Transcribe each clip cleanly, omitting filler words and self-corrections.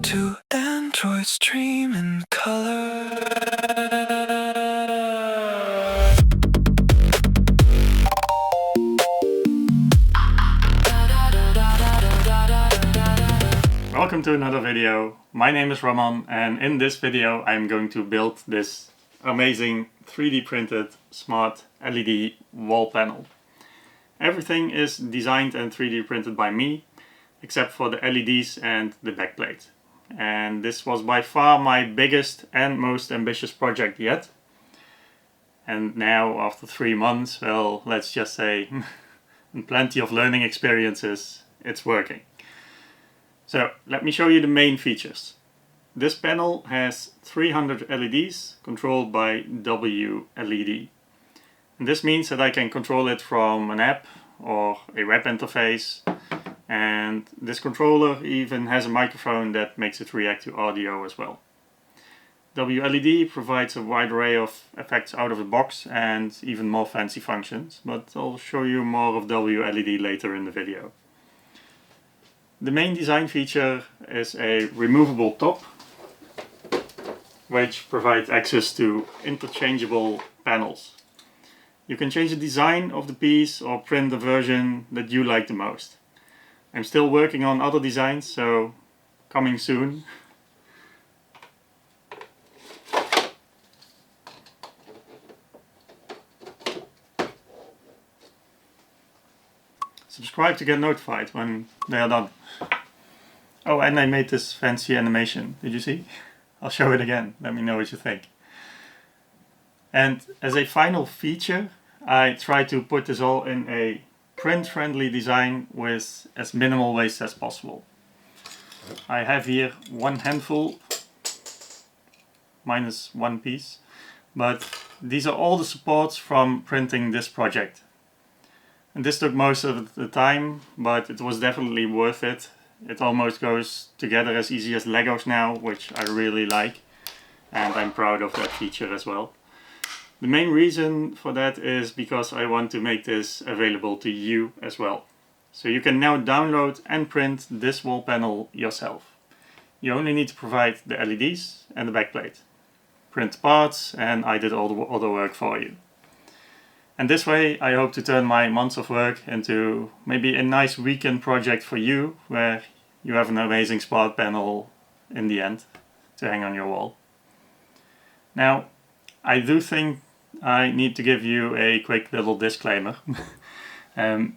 Two androids dream in color. Welcome to another video. My name is Ramon, and in this video I'm going to build this amazing 3D printed smart LED wall panel. Everything is designed and 3D printed by me, except for the LEDs and the backplate. And this was by far my biggest and most ambitious project yet. And now, after 3 months, well, let's just say, and plenty of learning experiences, it's working. So, let me show you the main features. This panel has 300 LEDs controlled by WLED. And this means that I can control it from an app or a web interface. And this controller even has a microphone that makes it react to audio as well. WLED provides a wide array of effects out of the box and even more fancy functions, but I'll show you more of WLED later in the video. The main design feature is a removable top, which provides access to interchangeable panels. You can change the design of the piece or print the version that you like the most. I'm still working on other designs, so coming soon. Subscribe to get notified when they are done. Oh, and I made this fancy animation. Did you see? I'll show it again. Let me know what you think. And as a final feature, I try to put this all in a print-friendly design with as minimal waste as possible. I have here one handful, minus one piece, but these are all the supports from printing this project. And this took most of the time, but it was definitely worth it. It almost goes together as easy as Legos now, which I really like, and I'm proud of that feature as well. The main reason for that is because I want to make this available to you as well. So you can now download and print this wall panel yourself. You only need to provide the LEDs and the backplate. Print the parts, and I did all the other work for you. And this way I hope to turn my months of work into maybe a nice weekend project for you, where you have an amazing smart panel in the end to hang on your wall. Now, I do think I need to give you a quick little disclaimer. I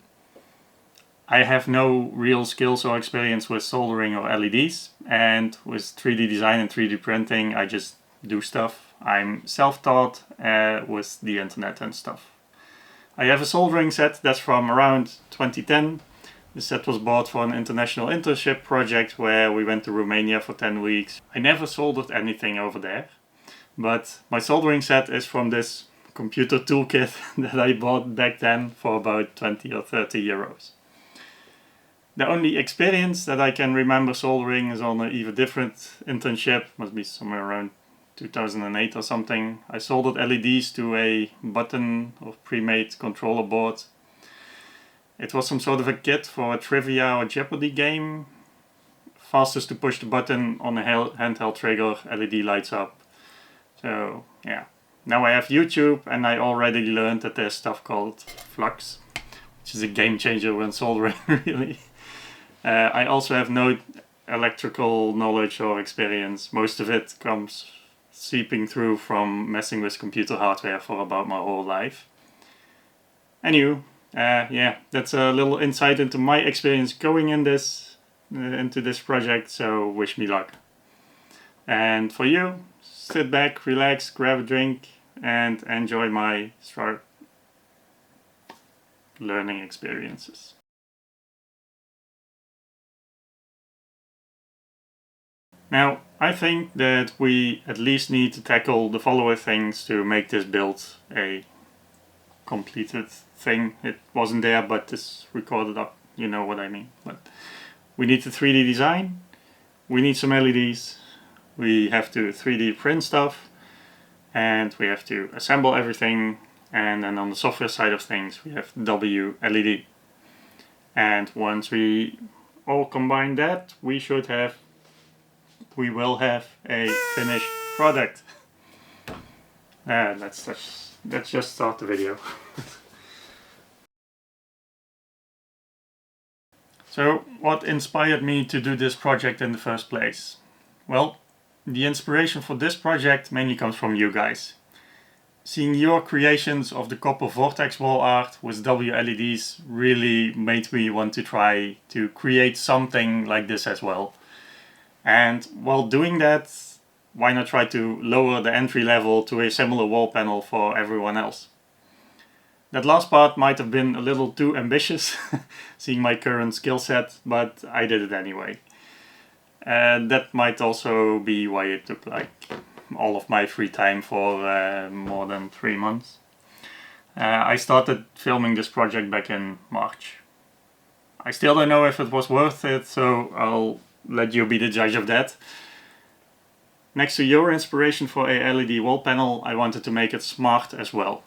have no real skills or experience with soldering or LEDs, and with 3D design and 3D printing I just do stuff. I'm self-taught with the internet and stuff. I have a soldering set that's from around 2010. The set was bought for an international internship project where we went to Romania for 10 weeks. I never soldered anything over there, but my soldering set is from this computer toolkit that I bought back then for about 20 or 30 euros. The only experience that I can remember soldering is on an even different internship, must be somewhere around 2008 or something. I soldered LEDs to a button or pre-made controller board. It was some sort of a kit for a trivia or Jeopardy game. Fastest to push the button on a handheld trigger, LED lights up. So yeah. Now I have YouTube, and I already learned that there's stuff called flux, which is a game changer when soldering, really. I also have no electrical knowledge or experience. Most of it comes seeping through from messing with computer hardware for about my whole life. Anywho, yeah, that's a little insight into my experience going into this project, so wish me luck. And for you, sit back, relax, grab a drink, and enjoy my start learning experiences. Now, I think that we at least need to tackle the following things to make this build a completed thing. It wasn't there, but it's recorded up, you know what I mean. But we need the 3D design, we need some LEDs, we have to 3D print stuff, and we have to assemble everything, and then on the software side of things we have WLED. And once we all combine that, we should have we will have a finished product. Let's just start the video. So, what inspired me to do this project in the first place? Well, the inspiration for this project mainly comes from you guys. Seeing your creations of the copper vortex wall art with WLEDs really made me want to try to create something like this as well. And while doing that, why not try to lower the entry level to a similar wall panel for everyone else? That last part might have been a little too ambitious, seeing my current skill set, but I did it anyway. And that might also be why it took like all of my free time for more than 3 months. I started filming this project back in March. I still don't know if it was worth it, so I'll let you be the judge of that. Next to your inspiration for a LED wall panel, I wanted to make it smart as well,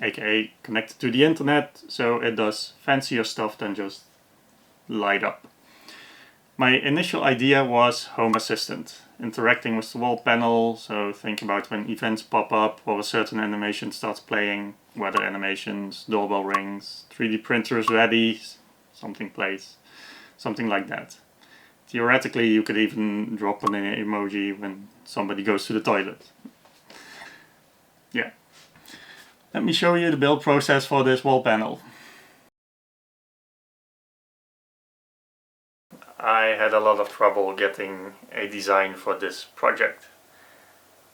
aka connected to the internet, so it does fancier stuff than just light up. My initial idea was Home Assistant, interacting with the wall panel, so think about when events pop up or a certain animation starts playing, weather animations, doorbell rings, 3D printers ready, something plays, something like that. Theoretically, you could even drop an emoji when somebody goes to the toilet. Yeah. Let me show you the build process for this wall panel. I had a lot of trouble getting a design for this project.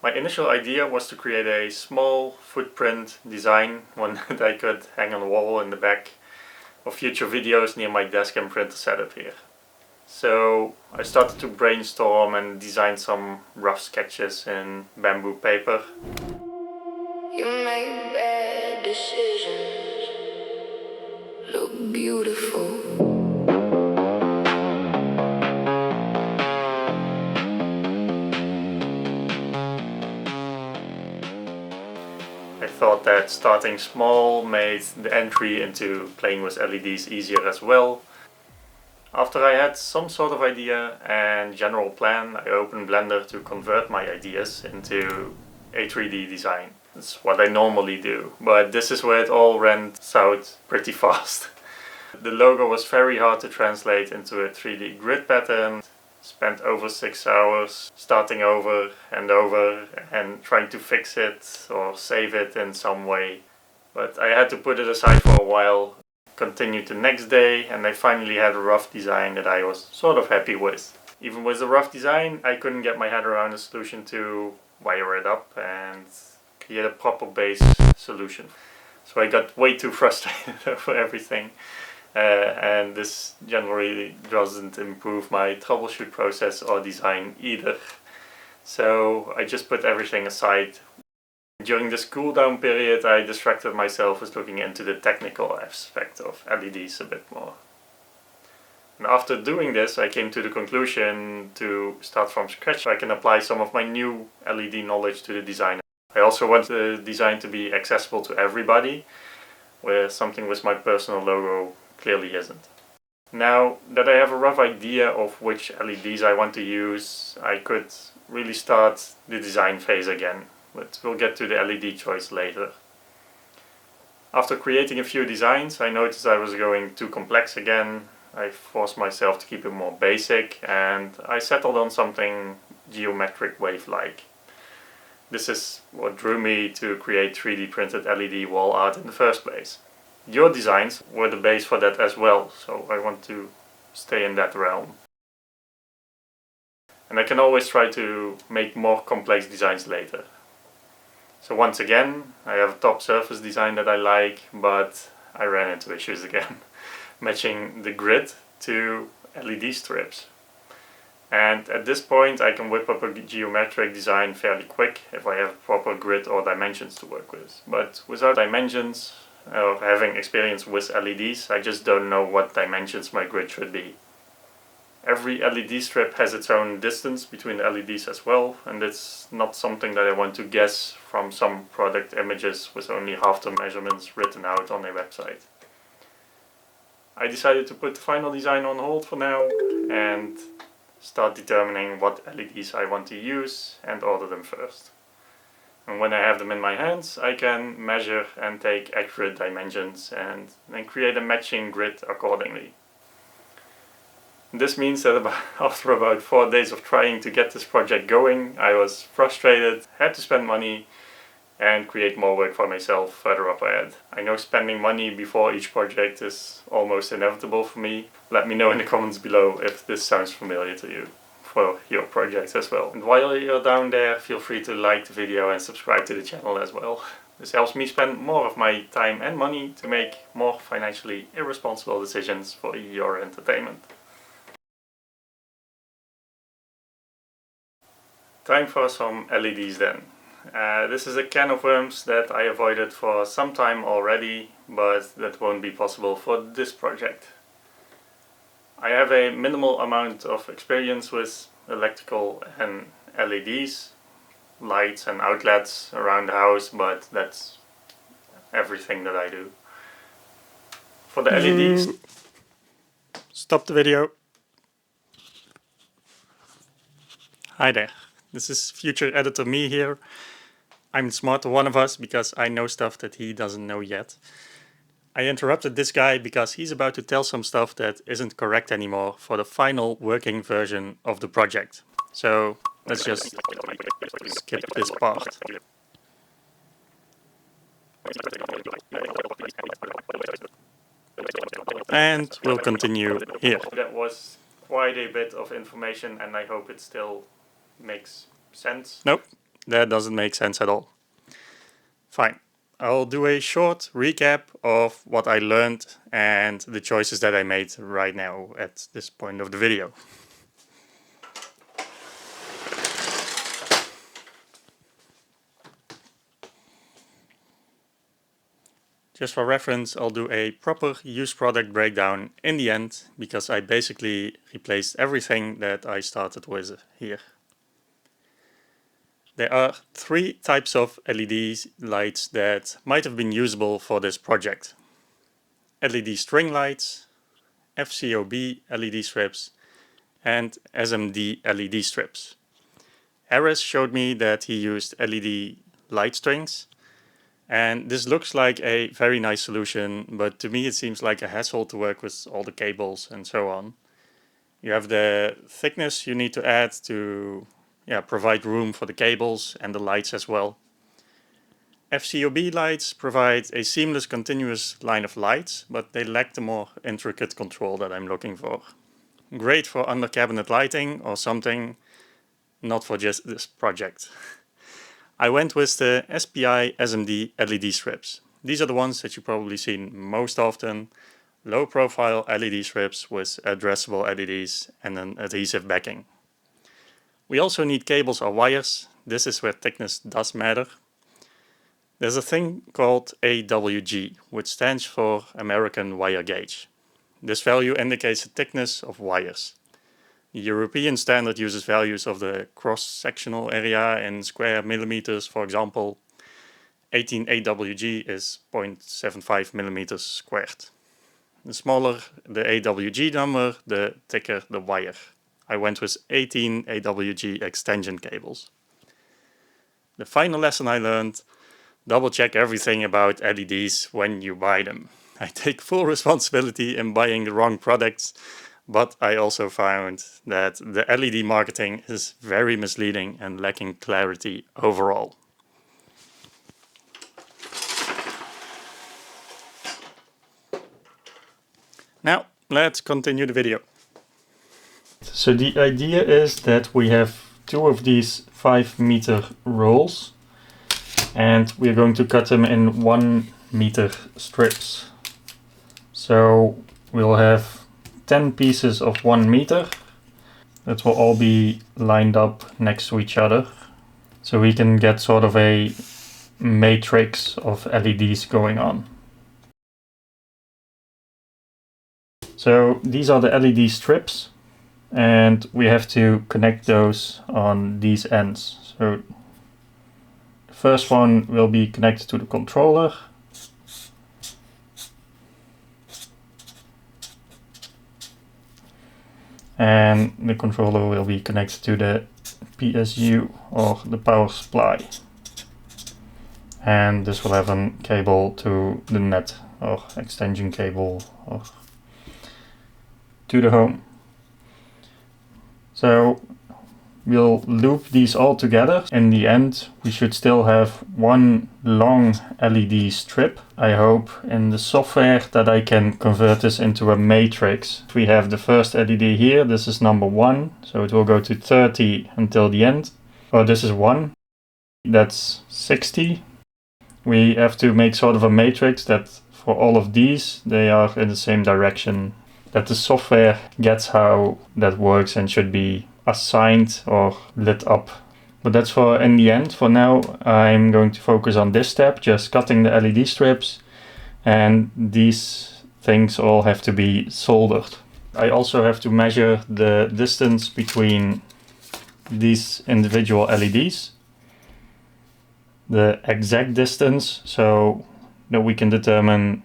My initial idea was to create a small footprint design, one that I could hang on the wall in the back of future videos near my desk and printer setup here. So I started to brainstorm and design some rough sketches in bamboo paper. You make bad decisions, look beautiful. I thought that starting small made the entry into playing with LEDs easier as well. After I had some sort of idea and general plan, I opened Blender to convert my ideas into a 3D design. That's what I normally do, but this is where it all ran south pretty fast. The logo was very hard to translate into a 3D grid pattern. Spent over 6 hours starting over and trying to fix it or save it in some way. But I had to put it aside for a while, continued the next day, and I finally had a rough design that I was sort of happy with. Even with the rough design, I couldn't get my head around a solution to wire it up and create a proper base solution. So I got way too frustrated over everything. And this generally doesn't improve my troubleshoot process or design either. So I just put everything aside. During this cool down period, I distracted myself with looking into the technical aspect of LEDs a bit more. And after doing this, I came to the conclusion to start from scratch so I can apply some of my new LED knowledge to the design. I also want the design to be accessible to everybody, where something with my personal logo clearly isn't. Now that I have a rough idea of which LEDs I want to use, I could really start the design phase again, but we'll get to the LED choice later. After creating a few designs, I noticed I was going too complex again. I forced myself to keep it more basic, and I settled on something geometric wave-like. This is what drew me to create 3D printed LED wall art in the first place. Your designs were the base for that as well, so I want to stay in that realm. And I can always try to make more complex designs later. So once again, I have a top surface design that I like, but I ran into issues again, matching the grid to LED strips. And at this point I can whip up a geometric design fairly quick if I have proper grid or dimensions to work with. But without dimensions, or having experience with LEDs, I just don't know what dimensions my grid should be. Every LED strip has its own distance between the LEDs as well, and it's not something that I want to guess from some product images with only half the measurements written out on a website. I decided to put the final design on hold for now and start determining what LEDs I want to use and order them first. And when I have them in my hands, I can measure and take accurate dimensions and then create a matching grid accordingly. This means that after about 4 days of trying to get this project going, I was frustrated, had to spend money and create more work for myself further up ahead. I know spending money before each project is almost inevitable for me. Let me know in the comments below if this sounds familiar to you for your projects as well. And while you're down there, feel free to like the video and subscribe to the channel as well. This helps me spend more of my time and money to make more financially irresponsible decisions for your entertainment. Time for some LEDs then. This is a can of worms that I avoided for some time already, but that won't be possible for this project. I have a minimal amount of experience with electrical and LEDs, lights and outlets around the house, but that's everything that I do. For the LEDs... Stop the video. Hi there, this is future editor me here. I'm the smarter one of us because I know stuff that he doesn't know yet. I interrupted this guy because he's about to tell some stuff that isn't correct anymore for the final working version of the project. So let's just skip this part. And we'll continue here. That was quite a bit of information and I hope it still makes sense. Nope, that doesn't make sense at all. Fine. I'll do a short recap of what I learned and the choices that I made right now at this point of the video. Just for reference, I'll do a proper use product breakdown in the end because I basically replaced everything that I started with here. There are 3 types of LED lights that might have been usable for this project. LED string lights, FCOB LED strips, and SMD LED strips. Ares showed me that he used LED light strings, and this looks like a very nice solution, but to me it seems like a hassle to work with all the cables and so on. You have the thickness you need to add to provide room for the cables and the lights as well. FCOB lights provide a seamless continuous line of lights, but they lack the more intricate control that I'm looking for. Great for under cabinet lighting or something, not for just this project. I went with the SPI SMD LED strips. These are the ones that you've probably seen most often. Low profile LED strips with addressable LEDs and an adhesive backing. We also need cables or wires. This is where thickness does matter. There's a thing called AWG, which stands for American Wire Gauge. This value indicates the thickness of wires. The European standard uses values of the cross-sectional area in square millimeters, for example. 18 AWG is 0.75 millimeters squared. The smaller the AWG number, the thicker the wire. I went with 18 AWG extension cables. The final lesson I learned: double check everything about LEDs when you buy them. I take full responsibility in buying the wrong products, but I also found that the LED marketing is very misleading and lacking clarity overall. Now, let's continue the video. So the idea is that we have 2 of these 5-meter rolls and we're going to cut them in 1-meter strips. So we'll have 10 pieces of 1 meter that will all be lined up next to each other. So we can get sort of a matrix of LEDs going on. So these are the LED strips, and we have to connect those on these ends. So the first one will be connected to the controller. and the controller will be connected to the PSU or the power supply. And this will have a cable to the net or extension cable or to the home. So we'll loop these all together. In the end, we should still have one long LED strip. I hope in the software that I can convert this into a matrix. We have the first LED here. This is number 1, so it will go to 30 until the end. Oh, this is 1. That's 60. We have to make sort of a matrix that for all of these, they are in the same direction. That the software gets how that works and should be assigned or lit up. But that's for in the end. For now, I'm going to focus on this step, just cutting the LED strips, and these things all have to be soldered. I also have to measure the distance between these individual LEDs, the exact distance, so that we can determine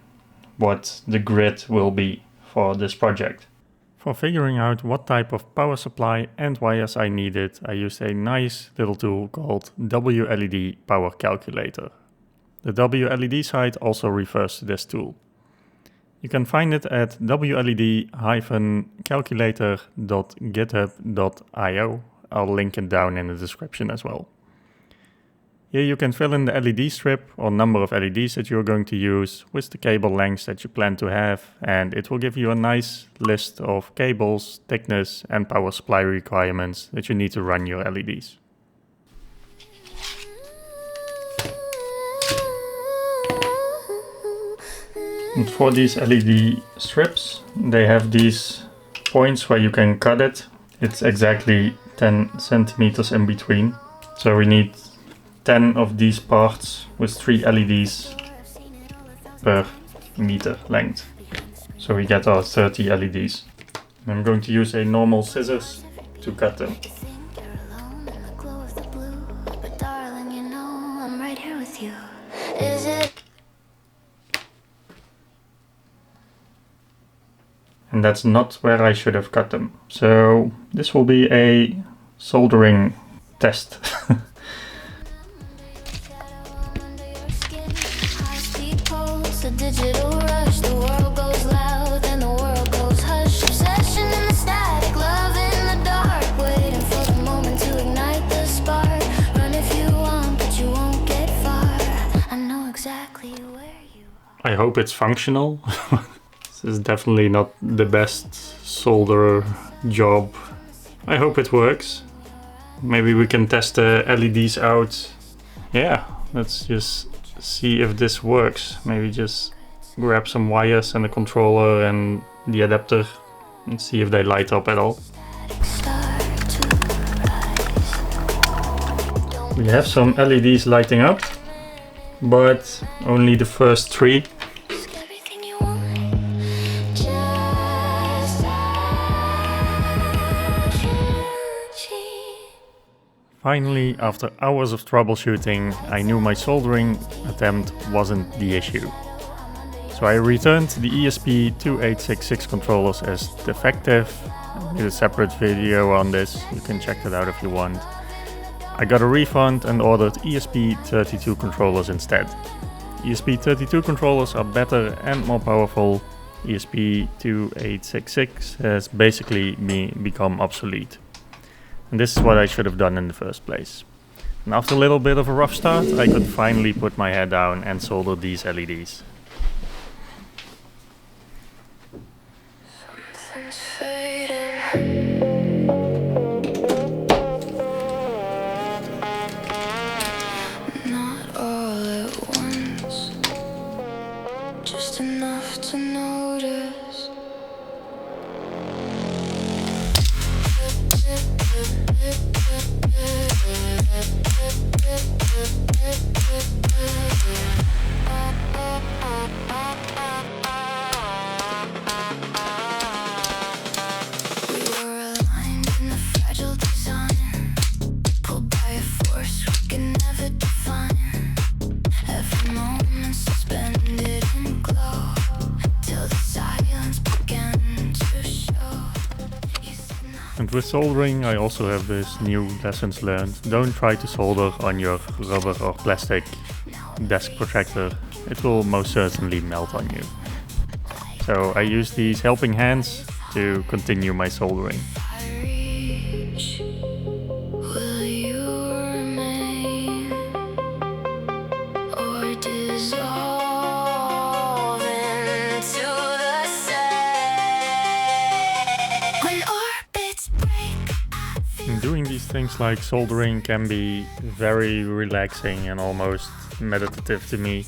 what the grid will be for this project. For figuring out what type of power supply and wires I needed, I used a nice little tool called WLED Power Calculator. The WLED site also refers to this tool. You can find it at wled-calculator.github.io. I'll link it down in the description as well. Here you can fill in the LED strip or number of LEDs that you're going to use with the cable lengths that you plan to have, and it will give you a nice list of cables, thickness and power supply requirements that you need to run your LEDs. And for these LED strips, they have these points where you can cut it. It's exactly 10 centimeters in between. So we need 10 of these parts with 3 LEDs per meter length. So we get our 30 LEDs. I'm going to use a normal scissors to cut them. And that's not where I should have cut them. So this will be a soldering test. Digital rush, the world goes loud and the world goes hush. Obsession in the static, love in the dark, waiting for the moment to ignite the spark. Run if you want, but you won't get far. I know exactly where you are. I hope it's functional. This is definitely not the best solder job. I hope it works. Maybe we can test the LEDs out. Yeah, let's just see if this works. Maybe just grab some wires and a controller and the adapter and see if they light up at all. We have some LEDs lighting up, but only the first 3. Finally, after hours of troubleshooting, I knew my soldering attempt wasn't the issue. So I returned the ESP2866 controllers as defective. I made a separate video on this, you can check that out if you want. I got a refund and ordered ESP32 controllers instead. ESP32 controllers are better and more powerful. ESP2866 has basically become obsolete. And this is what I should have done in the first place. And after a little bit of a rough start, I could finally put my head down and solder these LEDs. Something's fading. Not all at once, just enough to notice. with soldering, I also have this new lessons learned. Don't try to solder on your rubber or plastic desk protector. It will most certainly melt on you. So I use these helping hands to continue my soldering. Will you remain or dissolve into the same? When orbits break, Doing these things like soldering can be very relaxing and almost meditative to me.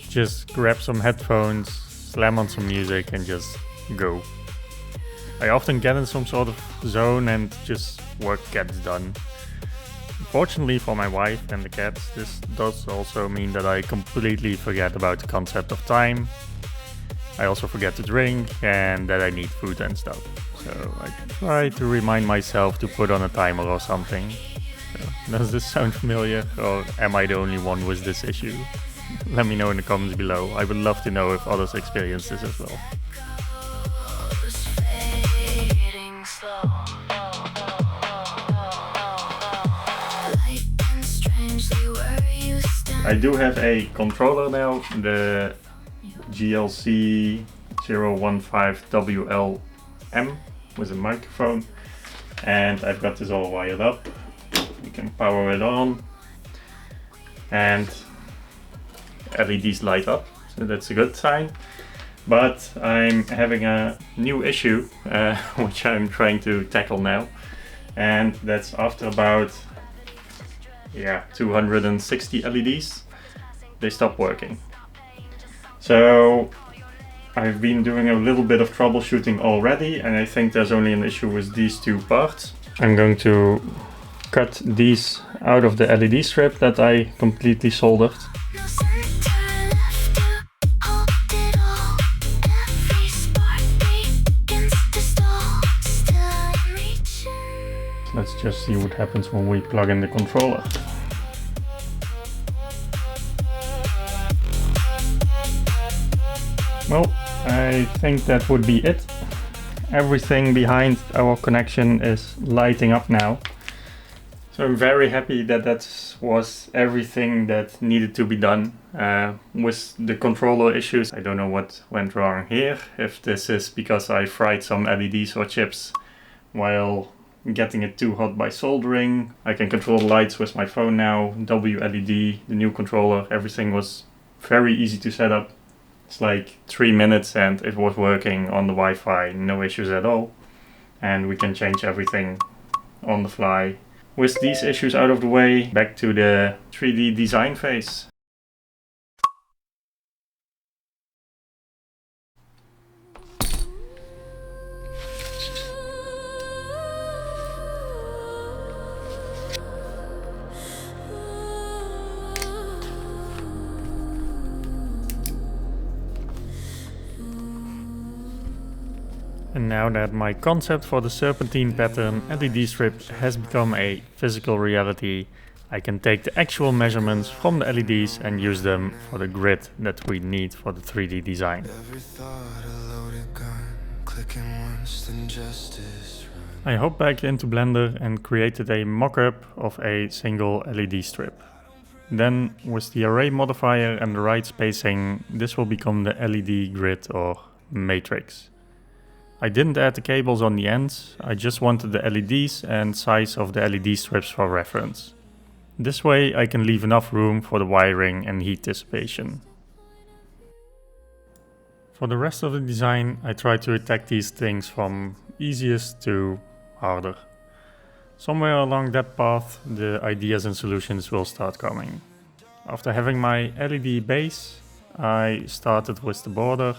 Just grab some headphones, slam on some music and just go. I often get in some sort of zone and just work gets done. Unfortunately for my wife and the cats, this does also mean that I completely forget about the concept of time. I also forget to drink and that I need food and stuff. So I try to remind myself to put on a timer or something. So, does this sound familiar or am I the only one with this issue? Let me know in the comments below. I would love to know if others experience this as well. was fading slow. Light and strangely where you stand. I do have a controller now, the GLC 015WLM with a microphone, and I've got this all wired up. You can power it on and LEDs light up, so that's a good sign. But I'm having a new issue which I'm trying to tackle now, and that's after about 260 LEDs, they stop working. So I've been doing a little bit of troubleshooting already, and I think there's only an issue with these two parts. I'm going to cut these out of the LED strip that I completely soldered. No center left to hold it all. Every spark begins to stall. Still I'm reaching. Let's just see what happens when we plug in the controller. Well, I think that would be it. Everything behind our connection is lighting up now. So I'm very happy that that was everything that needed to be done. With the controller issues, I don't know what went wrong here. If this is because I fried some LEDs or chips while getting it too hot by soldering. I can control the lights with my phone now, WLED, the new controller, everything was very easy to set up. It's like 3 minutes and it was working on the Wi-Fi, no issues at all. And we can change everything on the fly. With these issues out of the way, back to the 3D design phase. And now that my concept for the serpentine pattern LED strip has become a physical reality, I can take the actual measurements from the LEDs and use them for the grid that we need for the 3D design. Every thought a loaded gun, clicking once, then justice run. I hopped back into Blender and created a mock-up of a single LED strip. Then, with the array modifier and the right spacing, this will become the LED grid or matrix. I didn't add the cables on the ends, I just wanted the LEDs and size of the LED strips for reference. This way I can leave enough room for the wiring and heat dissipation. For the rest of the design, I try to attack these things from easiest to harder. Somewhere along that path, the ideas and solutions will start coming. After having my LED base, I started with the border,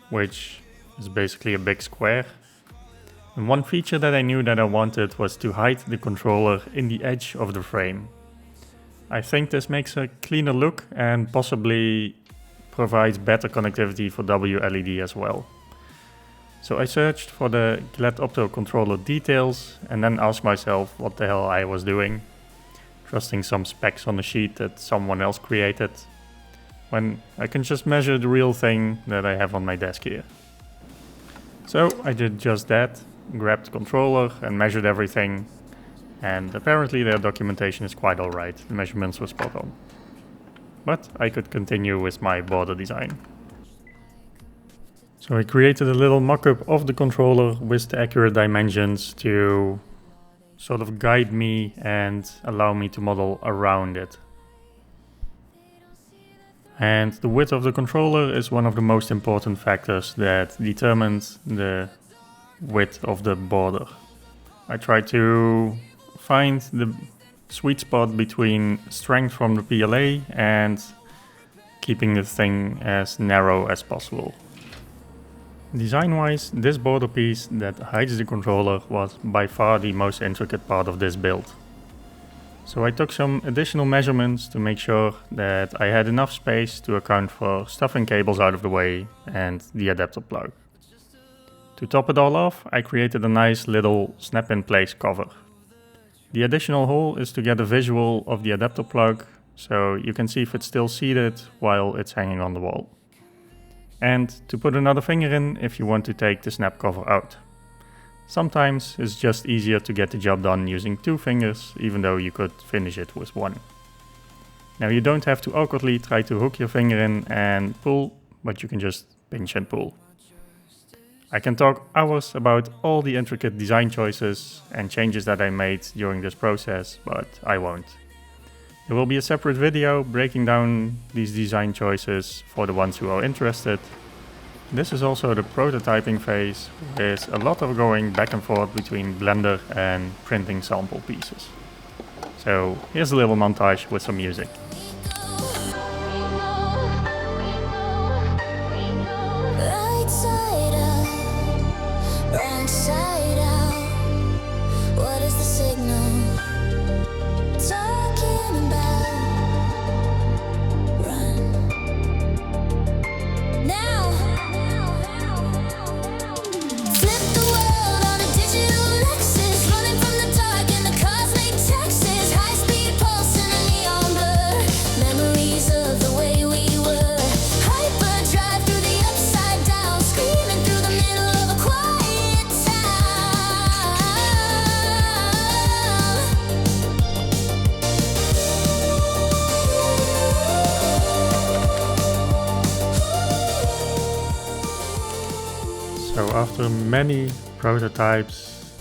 which is basically a big square. And one feature that I knew that I wanted was to hide the controller in the edge of the frame. I think this makes a cleaner look and possibly provides better connectivity for WLED as well. So I searched for the GLED Opto controller details and then asked myself what the hell I was doing, trusting some specs on a sheet that someone else created, when I can just measure the real thing that I have on my desk here. So I did just that, grabbed the controller and measured everything, and apparently their documentation is quite alright, the measurements were spot on. But I could continue with my border design. So I created a little mock-up of the controller with the accurate dimensions to sort of guide me and allow me to model around it. And the width of the controller is one of the most important factors that determines the width of the border. I try to find the sweet spot between strength from the PLA and keeping the thing as narrow as possible. Design-wise, this border piece that hides the controller was by far the most intricate part of this build. So I took some additional measurements to make sure that I had enough space to account for stuffing cables out of the way and the adapter plug. To top it all off, I created a nice little snap-in-place cover. The additional hole is to get a visual of the adapter plug, so you can see if it's still seated while it's hanging on the wall. And to put another finger in if you want to take the snap cover out. Sometimes it's just easier to get the job done using 2 fingers, even though you could finish it with 1. Now you don't have to awkwardly try to hook your finger in and pull, but you can just pinch and pull. I can talk hours about all the intricate design choices and changes that I made during this process, but I won't. There will be a separate video breaking down these design choices for the ones who are interested. This is also the prototyping phase, with a lot of going back and forth between Blender and printing sample pieces. So here's a little montage with some music. Right side up, wrong side out. What is the signal? Talking about run now. Flip the world on a digital Lexus, running from the dark in the cosmic Texas. High speed pulse in a neon blur. Memories of the way we were. Hyperdrive through the upside down, screaming through the middle of a quiet town. So after many prototypes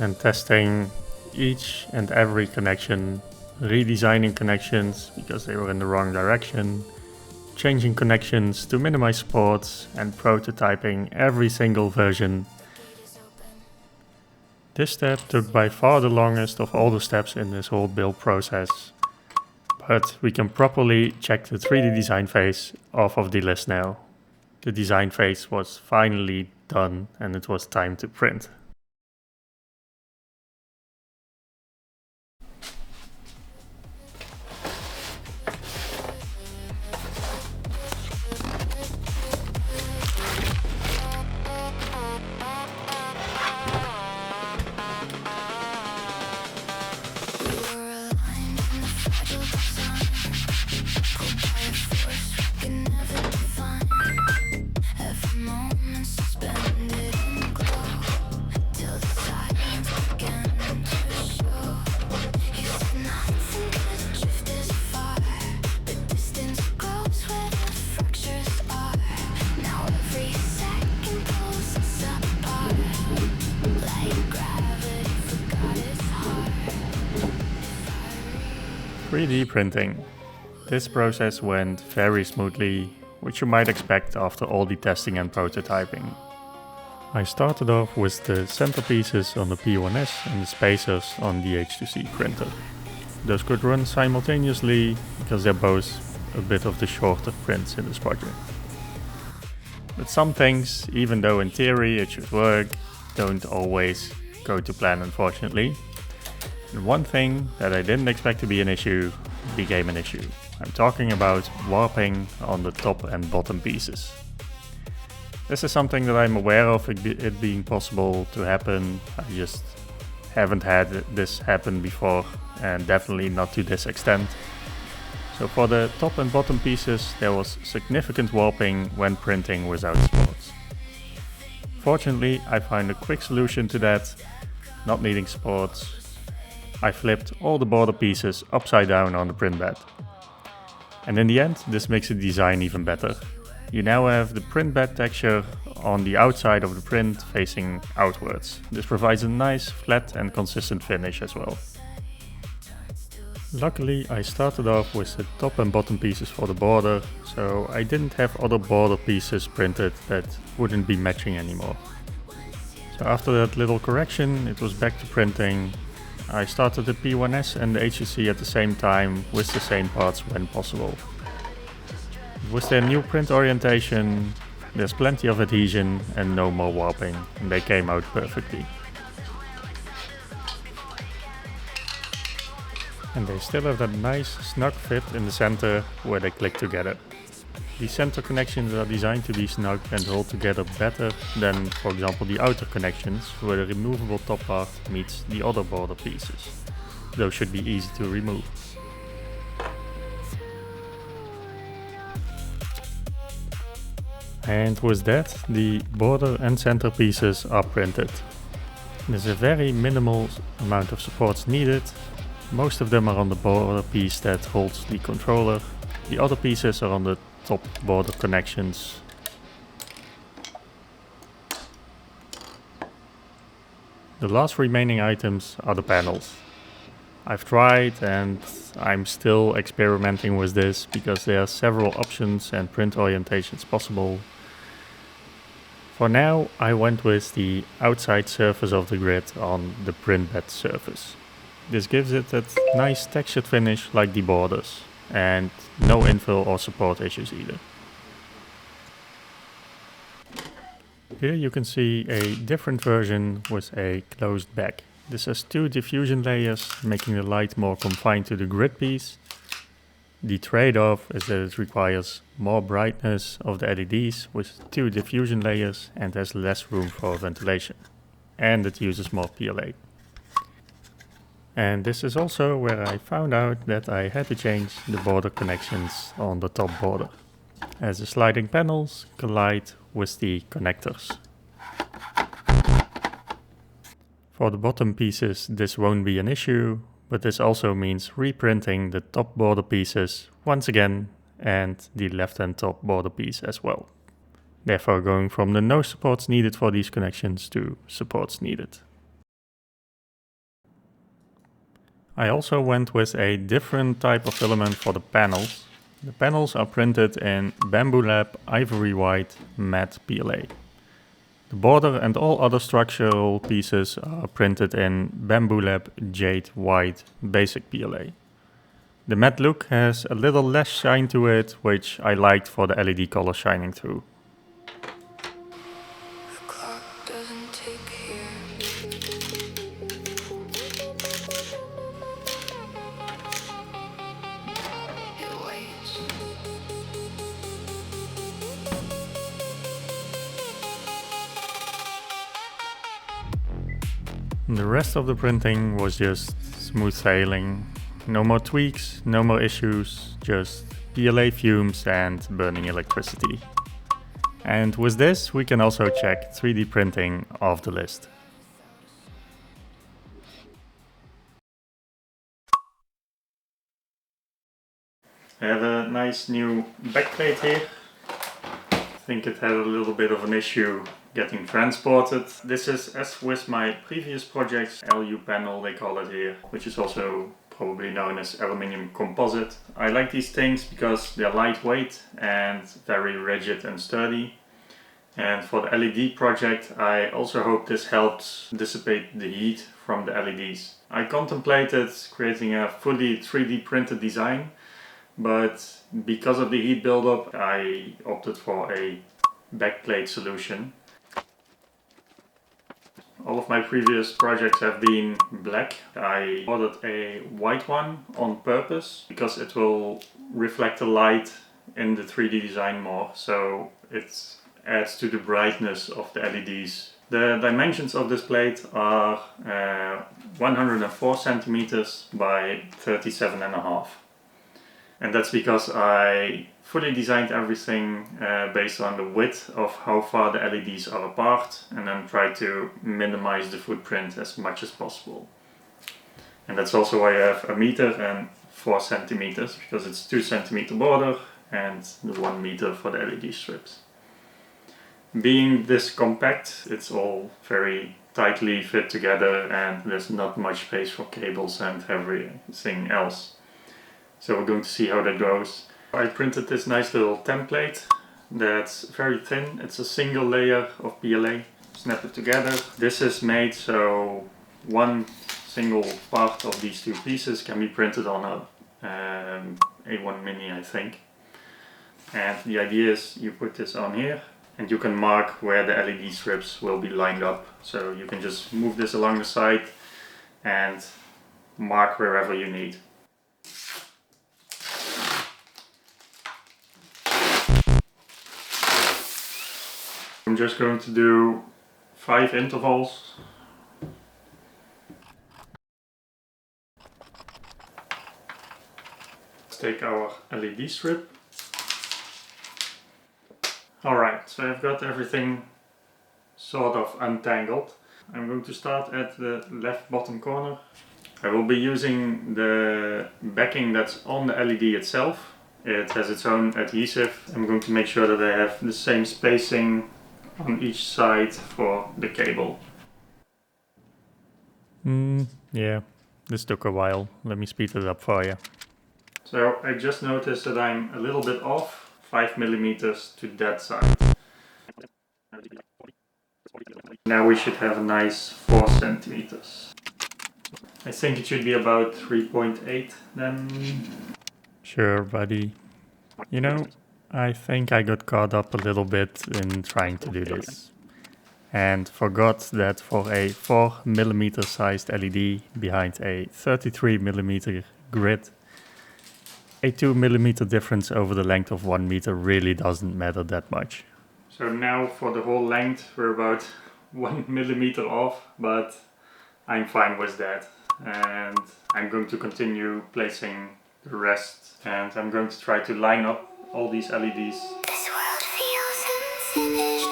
and testing each and every connection, redesigning connections because they were in the wrong direction, changing connections to minimize sports, and prototyping every single version, this step took by far the longest of all the steps in this whole build process. But we can properly check the 3D design phase off of the list now. The design phase was finally done and it was time to print. Now every second pulls us apart, like gravity forgot its heart. 3D printing. This process went very smoothly, which you might expect after all the testing and prototyping. I started off with the centerpieces on the P1S and the spacers on the H2C printer. Those could run simultaneously because they're both a bit of the shorter prints in this project. But some things, even though in theory it should work, don't always go to plan, unfortunately. And one thing that I didn't expect to be an issue became an issue. I'm talking about warping on the top and bottom pieces. This is something that I'm aware of it being possible to happen. I just haven't had this happen before, and definitely not to this extent. So for the top and bottom pieces there was significant warping when printing without spots. Fortunately, I found a quick solution to that, not needing supports. I flipped all the border pieces upside down on the print bed. And in the end, this makes the design even better. You now have the print bed texture on the outside of the print facing outwards. This provides a nice, flat and consistent finish as well. Luckily, I started off with the top and bottom pieces for the border, so I didn't have other border pieces printed that wouldn't be matching anymore. So after that little correction, it was back to printing. I started the P1S and the HCC at the same time with the same parts when possible. With their new print orientation, there's plenty of adhesion and no more warping, and they came out perfectly. And they still have that nice snug fit in the center where they click together. These center connections are designed to be snug and hold together better than, for example, the outer connections where the removable top part meets the other border pieces. Those should be easy to remove. And with that, the border and center pieces are printed. There's a very minimal amount of supports needed. Most of them are on the border piece that holds the controller. The other pieces are on the top border connections. The last remaining items are the panels. I've tried and I'm still experimenting with this because there are several options and print orientations possible. For now, I went with the outside surface of the grid on the print bed surface. This gives it that nice textured finish like the borders, and no infill or support issues either. Here you can see a different version with a closed back. This has two diffusion layers, making the light more confined to the grid piece. The trade-off is that it requires more brightness of the LEDs with two diffusion layers and has less room for ventilation. And it uses more PLA. And this is also where I found out that I had to change the border connections on the top border, as the sliding panels collide with the connectors. For the bottom pieces this won't be an issue, but this also means reprinting the top border pieces once again and the left and top border piece as well. Therefore going from the no supports needed for these connections to supports needed. I also went with a different type of filament for the panels. The panels are printed in Bamboo Lab Ivory White Matte PLA. The border and all other structural pieces are printed in Bamboo Lab Jade White Basic PLA. The matte look has a little less shine to it, which I liked for the LED color shining through. The clock doesn't tick here. It waits. The rest of the printing was just smooth sailing. No more tweaks, no more issues, just PLA fumes and burning electricity. And with this we can also check 3D printing off the list. I have a nice new backplate here. I think it had a little bit of an issue getting transported. This is, as with my previous projects, LU panel they call it here, which is also probably known as aluminium composite. I like these things because they're lightweight and very rigid and sturdy. And for the LED project, I also hope this helps dissipate the heat from the LEDs. I contemplated creating a fully 3D printed design, but because of the heat buildup, I opted for a backplate solution. All of my previous projects have been black. I ordered a white one on purpose because it will reflect the light in the 3D design more, so it adds to the brightness of the LEDs. The dimensions of this plate are 104 centimeters by 37.5. And that's because I fully designed everything based on the width of how far the LEDs are apart, and then try to minimize the footprint as much as possible. And that's also why I have a meter and 4 centimeters, because it's 2 centimeter border and the 1 meter for the LED strips. Being this compact, it's all very tightly fit together and there's not much space for cables and everything else. So we're going to see how that goes. I printed this nice little template that's very thin. It's a single layer of PLA. Snap it together. This is made so one single part of these two pieces can be printed on a A1 mini, I think. And the idea is you put this on here and you can mark where the LED strips will be lined up. So you can just move this along the side and mark wherever you need. I'm just going to do 5 intervals. Let's take our LED strip. Alright, so I've got everything sort of untangled. I'm going to start at the left bottom corner. I will be using the backing that's on the LED itself. It has its own adhesive. I'm going to make sure that I have the same spacing on each side for the cable. Yeah, this took a while. Let me speed it up for you. So I just noticed that I'm a little bit off, 5 millimeters to that side. Now we should have a nice 4 centimeters. I think it should be about 3.8 then. Sure, buddy. You know, I think I got caught up a little bit in trying to do this. And forgot that for a 4mm sized LED behind a 33mm grid, a 2mm difference over the length of 1 meter really doesn't matter that much. So now for the whole length we're about 1 millimeter off, but I'm fine with that. And I'm going to continue placing the rest, and I'm going to try to line up all these LEDs. This world feels unfinished.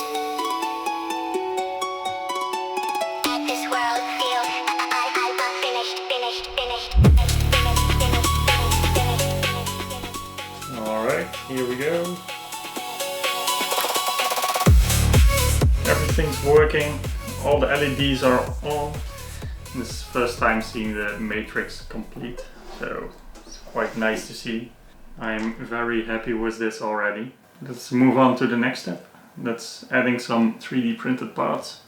This world feels I'm finished. Alright, here we go. Everything's working, all the LEDs are on. This is the first time seeing the matrix complete, so it's quite nice to see. I'm very happy with this already. Let's move on to the next step. That's adding some 3D printed parts.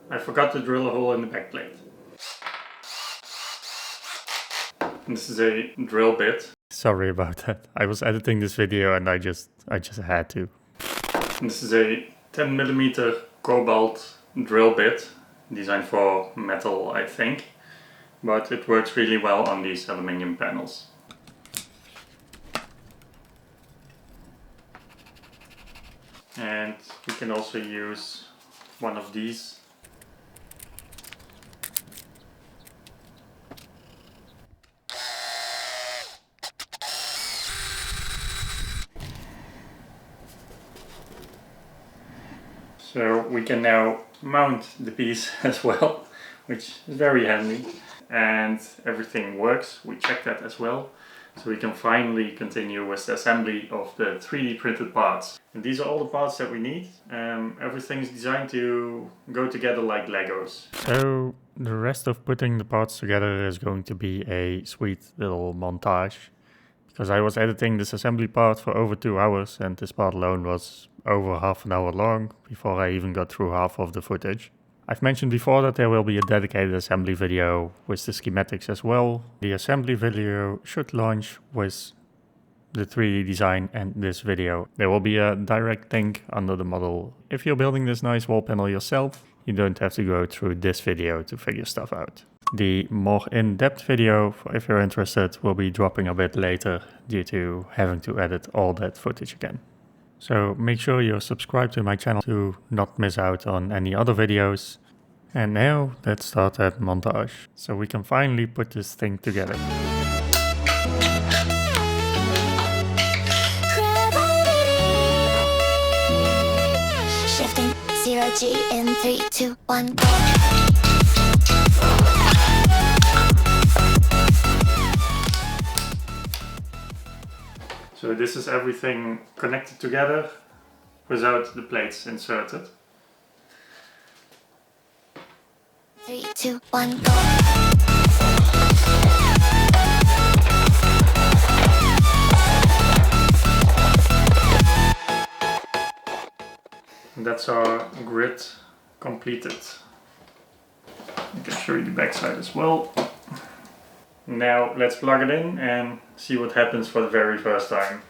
I forgot to drill a hole in the backplate. This is a drill bit. Sorry about that. I was editing this video and I just had to. This is a 10mm cobalt drill bit, designed for metal, I think, but it works really well on these aluminium panels. And we can also use one of these. So we can now mount the piece as well, which is very handy, and everything works. We checked that as well. So we can finally continue with the assembly of the 3D printed parts. And these are all the parts that we need. Everything is designed to go together like Legos. So the rest of putting the parts together is going to be a sweet little montage. Because I was editing this assembly part for over 2 hours, and this part alone was over half an hour long before I even got through half of the footage. I've mentioned before that there will be a dedicated assembly video with the schematics as well. The assembly video should launch with the 3D design and this video. There will be a direct link under the model. If you're building this nice wall panel yourself, you don't have to go through this video to figure stuff out. The more in-depth video, if you're interested, will be dropping a bit later due to having to edit all that footage again. So make sure you're subscribed to my channel to not miss out on any other videos. And now let's start that montage, so we can finally put this thing together. Shifting 0G in 3, 2, 1, go. So this is everything connected together without the plates inserted. 3, 2, 1, go. And that's our grid completed. I can show you the backside as well. Now let's plug it in and see what happens for the very first time.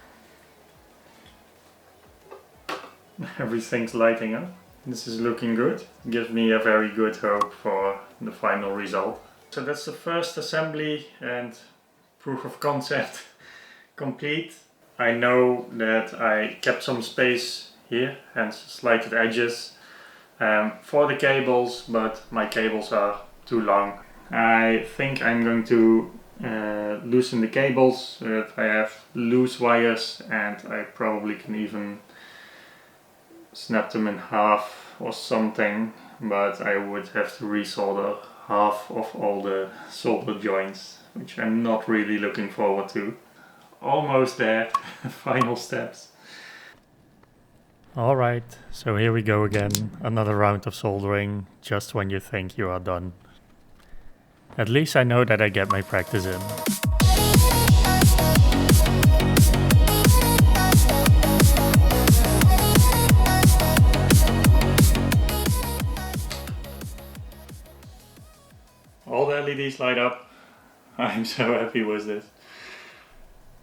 Everything's lighting up. This is looking good. Gives me a very good hope for the final result. So that's the first assembly and proof of concept complete. I know that I kept some space here, hence slighted edges for the cables, but my cables are too long. I think I'm going to loosen the cables so that I have loose wires, and I probably can even snap them in half or something, but I would have to resolder half of all the solder joints, which I'm not really looking forward to. Almost there, final steps. Alright, so here we go again, another round of soldering, just when you think you are done. At least I know that I get my practice in. All the LEDs light up. I'm so happy with this.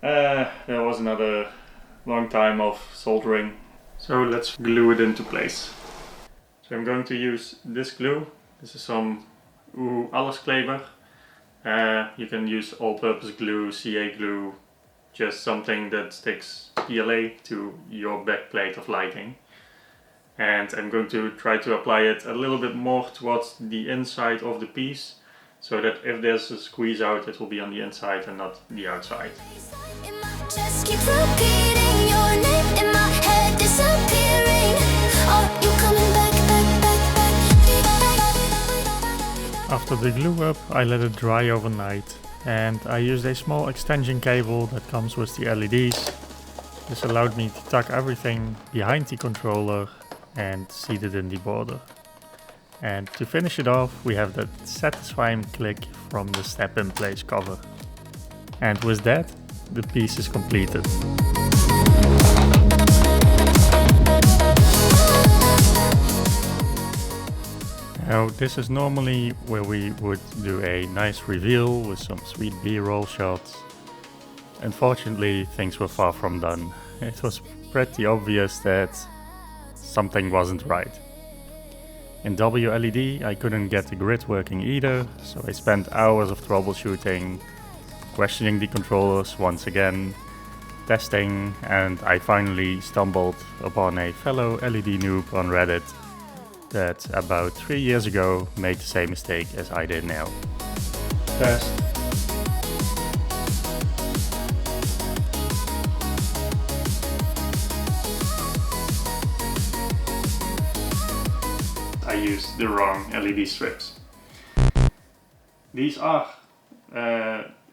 There was another long time of soldering. So let's glue it into place. So I'm going to use this glue. This is some Alleskleber. You can use all-purpose glue, CA glue, just something that sticks PLA to your backplate of lighting. And I'm going to try to apply it a little bit more towards the inside of the piece, so that if there's a squeeze out, it will be on the inside and not the outside. Just keep repeating your name in my head, disappearing. Are you coming back, back? After the glue up, I let it dry overnight, and I used a small extension cable that comes with the LEDs. This allowed me to tuck everything behind the controller and seat it in the border. And to finish it off, we have that satisfying click from the step-in-place cover. And with that, the piece is completed. Now, this is normally where we would do a nice reveal with some sweet B-roll shots. Unfortunately, things were far from done. It was pretty obvious that something wasn't right. In WLED, I couldn't get the grid working either, so I spent hours of troubleshooting, questioning the controllers once again, testing, and I finally stumbled upon a fellow LED noob on Reddit that about 3 years ago made the same mistake as I did now. Test. I used the wrong LED strips. These are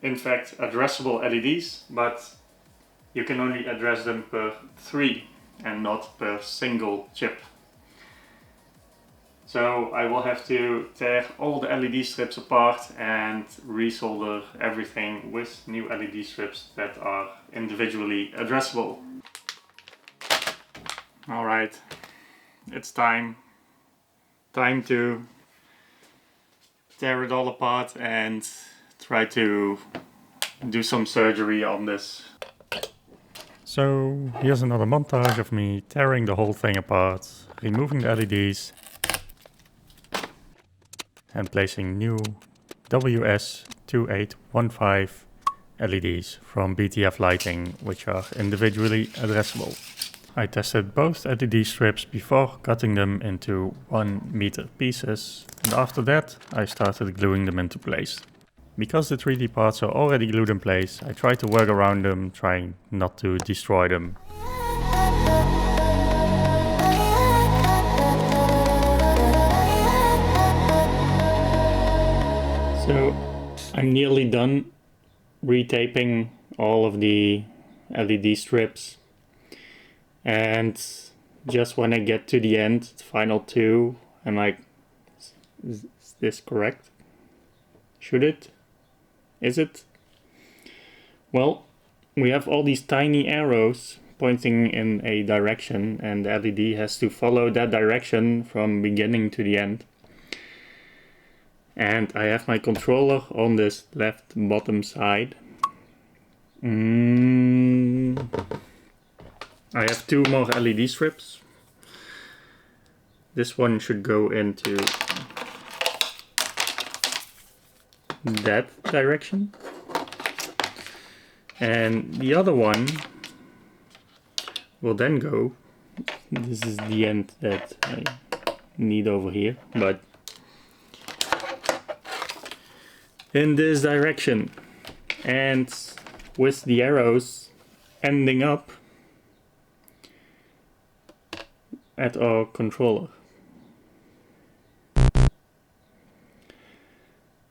in fact addressable LEDs, but you can only address them per 3 and not per single chip. So I will have to tear all the LED strips apart and resolder everything with new LED strips that are individually addressable. Alright, it's time to tear it all apart and try to do some surgery on this. So here's another montage of me tearing the whole thing apart, removing the LEDs and placing new WS2815 LEDs from BTF Lighting, which are individually addressable. I tested both LED strips before cutting them into 1 meter pieces, and after that I started gluing them into place. Because the 3D parts are already glued in place, I try to work around them, trying not to destroy them. So I'm nearly done retaping all of the LED strips, and just when I get to the end, the final 2, I'm like, is this correct? Should it? Is it? Well, we have all these tiny arrows pointing in a direction, and the LED has to follow that direction from beginning to the end. And I have my controller on this left bottom side. I have 2 more LED strips. This one should go into that direction. And the other one will then go, this is the end that I need over here, but in this direction, and with the arrows ending up at our controller.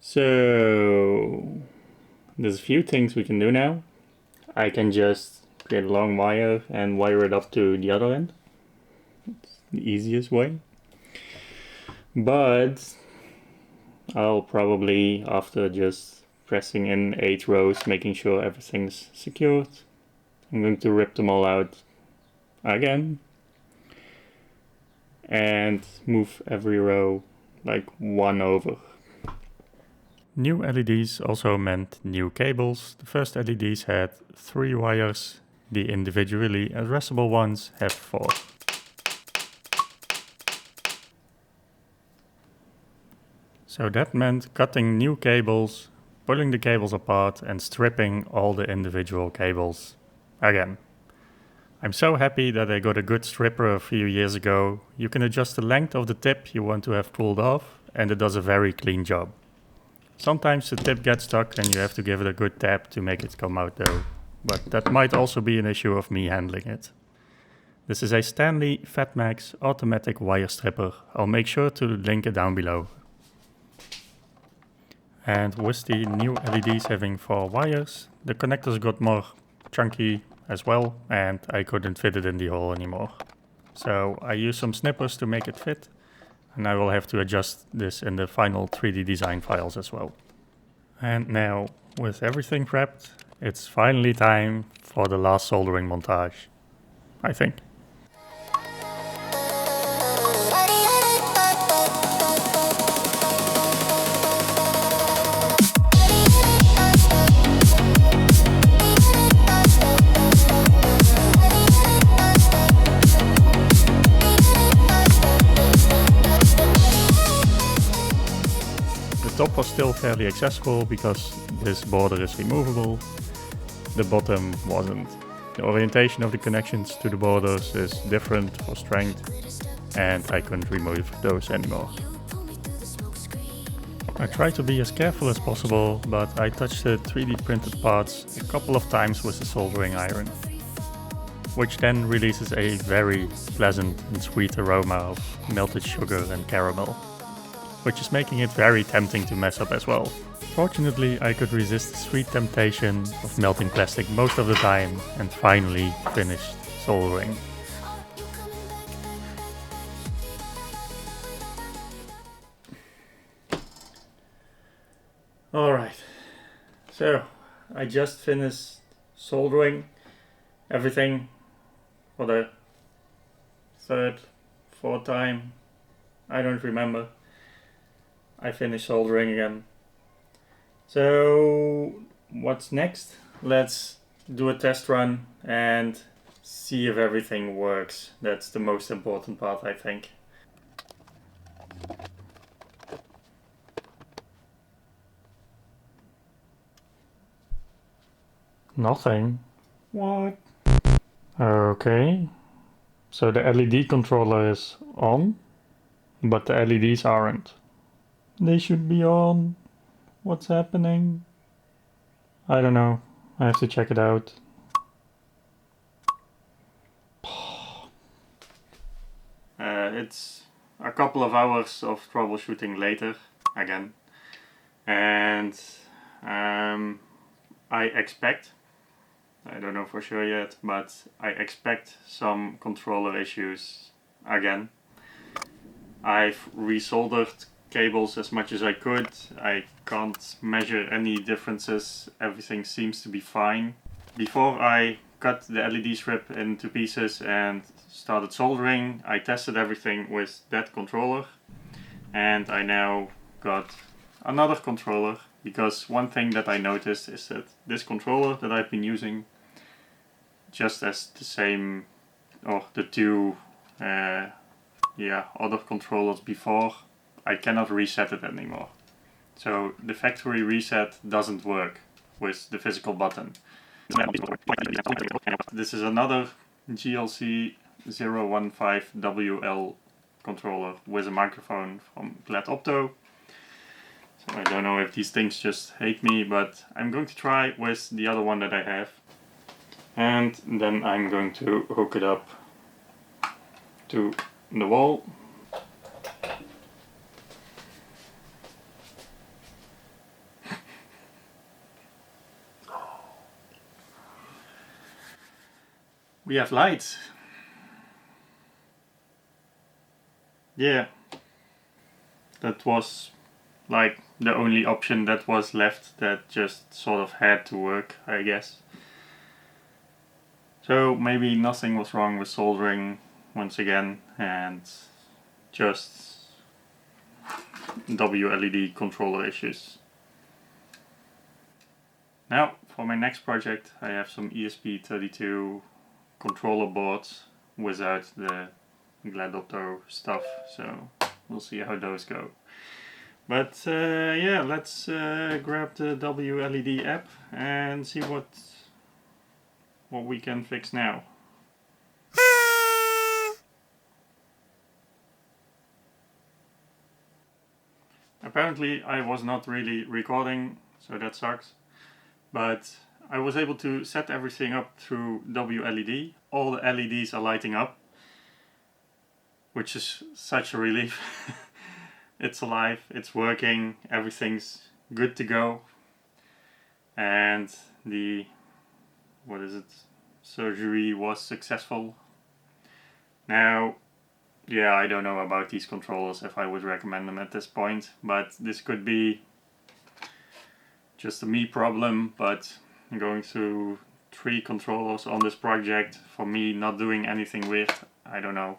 So there's a few things we can do now. I can just create a long wire and wire it up to the other end. It's the easiest way. But I'll probably, after just pressing in 8 rows, making sure everything's secured, I'm going to rip them all out again and move every row like 1 over. New LEDs also meant new cables. The first LEDs had 3 wires, the individually addressable ones have 4. So that meant cutting new cables, pulling the cables apart and stripping all the individual cables again. I'm so happy that I got a good stripper a few years ago. You can adjust the length of the tip you want to have pulled off, and it does a very clean job. Sometimes the tip gets stuck and you have to give it a good tap to make it come out though, but that might also be an issue of me handling it. This is a Stanley Fatmax automatic wire stripper. I'll make sure to link it down below. And with the new LEDs having 4 wires, the connectors got more chunky as well, and I couldn't fit it in the hole anymore. So I used some snippers to make it fit, and I will have to adjust this in the final 3D design files as well. And now, with everything prepped, it's finally time for the last soldering montage, I think. The top was still fairly accessible because this border is removable. The bottom wasn't. The orientation of the connections to the borders is different for strength, and I couldn't remove those anymore. I tried to be as careful as possible, but I touched the 3D printed parts a couple of times with the soldering iron, which then releases a very pleasant and sweet aroma of melted sugar and caramel, which is making it very tempting to mess up as well. Fortunately, I could resist the sweet temptation of melting plastic most of the time and finally finished soldering. Alright, so I just finished soldering everything for the 3rd, 4th time, I don't remember. I finished soldering again. So what's next? Let's do a test run and see if everything works. That's the most important part, I think. Nothing. What? Okay. So the LED controller is on, but the LEDs aren't. They should be on. What's happening? I don't know. I have to check it out. It's a couple of hours of troubleshooting later, again. And I expect, I don't know for sure yet, but I expect some controller issues again. I've resoldered cables as much as I could. I can't measure any differences. Everything seems to be fine. Before I cut the LED strip into pieces and started soldering, I tested everything with that controller, and I now got another controller, because one thing that I noticed is that this controller that I've been using, just as the same, or the two other controllers before, I cannot reset it anymore. So the factory reset doesn't work with the physical button. This is another GLC 015WL controller with a microphone from LED Opto. So I don't know if these things just hate me, but I'm going to try with the other one that I have. And then I'm going to hook it up to the wall. We have lights. Yeah, that was like the only option that was left that just sort of had to work, I guess. So maybe nothing was wrong with soldering once again, and just WLED controller issues. Now for my next project I have some ESP32 controller boards without the LED Opto stuff, so we'll see how those go. But yeah, let's grab the WLED app and see what we can fix now. Apparently I was not really recording, so that sucks. But I was able to set everything up through WLED. All the LEDs are lighting up, which is such a relief. It's alive, it's working, everything's good to go. And the, surgery was successful. Now, yeah, I don't know about these controllers, if I would recommend them at this point, but this could be just a me problem, but going through 3 controllers on this project, for me not doing anything weird, I don't know.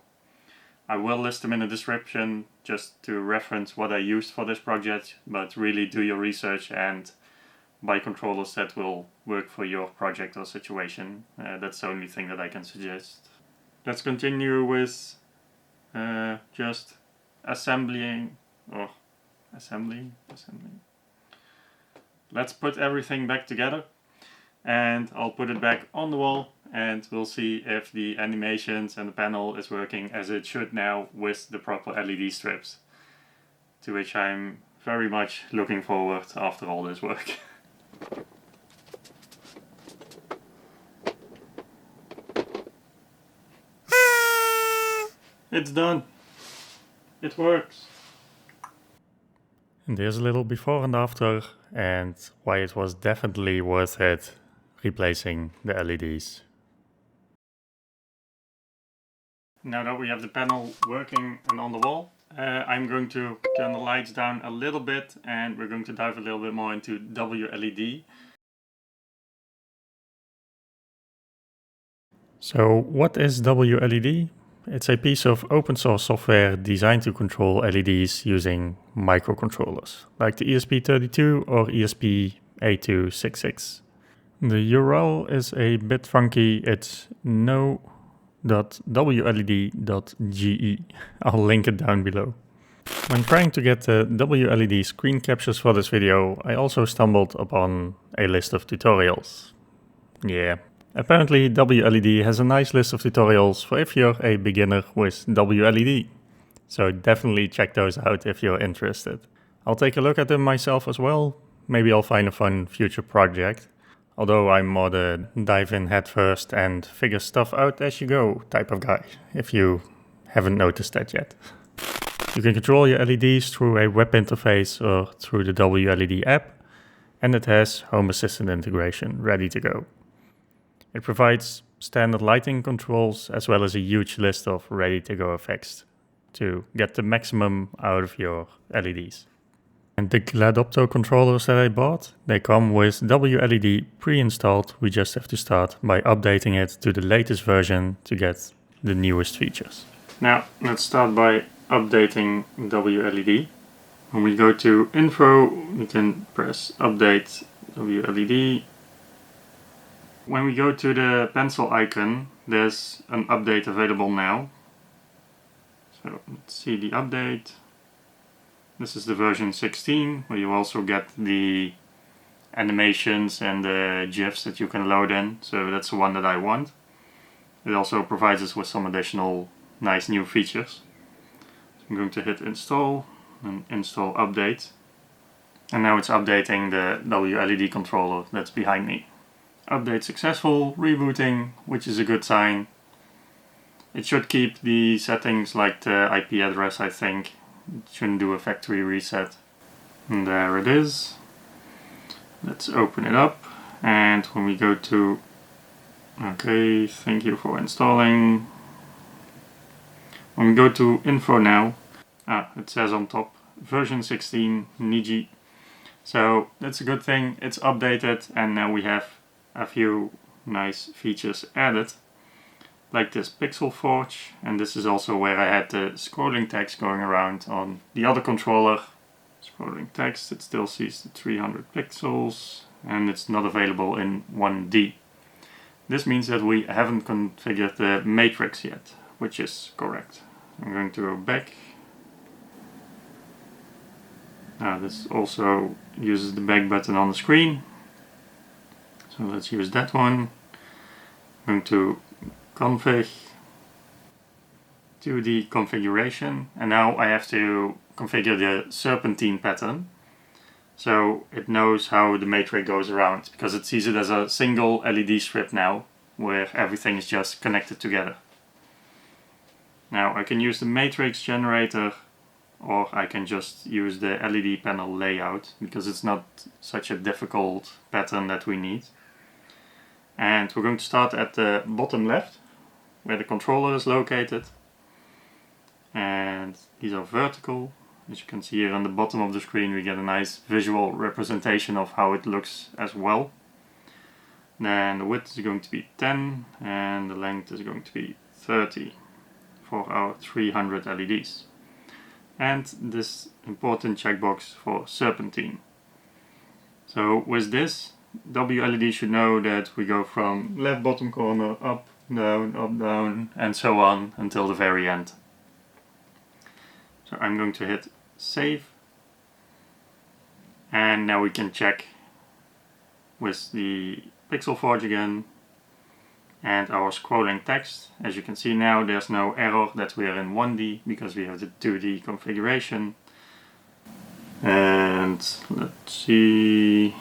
I will list them in the description just to reference what I used for this project, but really do your research and buy controllers that will work for your project or situation. That's the only thing that I can suggest. Let's continue with just assembling. Let's put everything back together, and I'll put it back on the wall, and we'll see if the animations and the panel is working as it should now with the proper LED strips, to which I'm very much looking forward after all this work. It's done. It works. And there's a little before and after, and why it was definitely worth it replacing the LEDs. Now that we have the panel working and on the wall, I'm going to turn the lights down a little bit, and we're going to dive a little bit more into WLED. So what is WLED? It's a piece of open source software designed to control LEDs using microcontrollers, like the ESP32 or ESP8266. The URL is a bit funky. It's no.wled.ge. I'll link it down below. When trying to get the WLED screen captures for this video, I also stumbled upon a list of tutorials. Yeah, Apparently WLED has a nice list of tutorials for if you're a beginner with WLED, so definitely check those out if you're interested. I'll take a look at them myself as well, maybe I'll find a fun future project, although I'm more the dive in head first and figure stuff out as you go type of guy, if you haven't noticed that yet. You can control your LEDs through a web interface or through the WLED app, and it has Home Assistant integration ready to go. It provides standard lighting controls as well as a huge list of ready-to-go effects to get the maximum out of your LEDs. And the LED Opto controllers that I bought, they come with WLED pre-installed. We just have to start by updating it to the latest version to get the newest features. Now let's start by updating WLED. When we go to Info, we can press Update WLED. When we go to the pencil icon, there's an update available now. So let's see the update. This is the version 16, where you also get the animations and the GIFs that you can load in. So that's the one that I want. It also provides us with some additional nice new features. So I'm going to hit install and install update. And now it's updating the WLED controller that's behind me. Update successful, rebooting, which is a good sign. It should keep the settings like the IP address, I think. It shouldn't do a factory reset. And there it is. Let's open it up. And when we go to, okay, thank you for installing. When we go to info now, it says on top, version 16, Niji. So that's a good thing. It's updated and now we have a few nice features added, like this pixel forge, and this is also where I had the scrolling text going around on the other controller. Scrolling text, it still sees the 300 pixels and it's not available in 1D. This means that we haven't configured the matrix yet, which is correct. I'm going to go back. This also uses the back button on the screen. So let's use that one. I'm going to config, 2D configuration, and now I have to configure the serpentine pattern so it knows how the matrix goes around, because it sees it as a single LED strip now where everything is just connected together. Now I can use the matrix generator, or I can just use the LED panel layout because it's not such a difficult pattern that we need. And we're going to start at the bottom left, where the controller is located. And these are vertical. As you can see here on the bottom of the screen, we get a nice visual representation of how it looks as well. Then the width is going to be 10 and the length is going to be 30 for our 300 LEDs. And this important checkbox for serpentine. So with this, WLED should know that we go from left bottom corner up, down, and so on until the very end. So I'm going to hit save. And now we can check with the pixel forge again and our scrolling text. As you can see now, there's no error that we are in 1D because we have the 2D configuration. And let's see,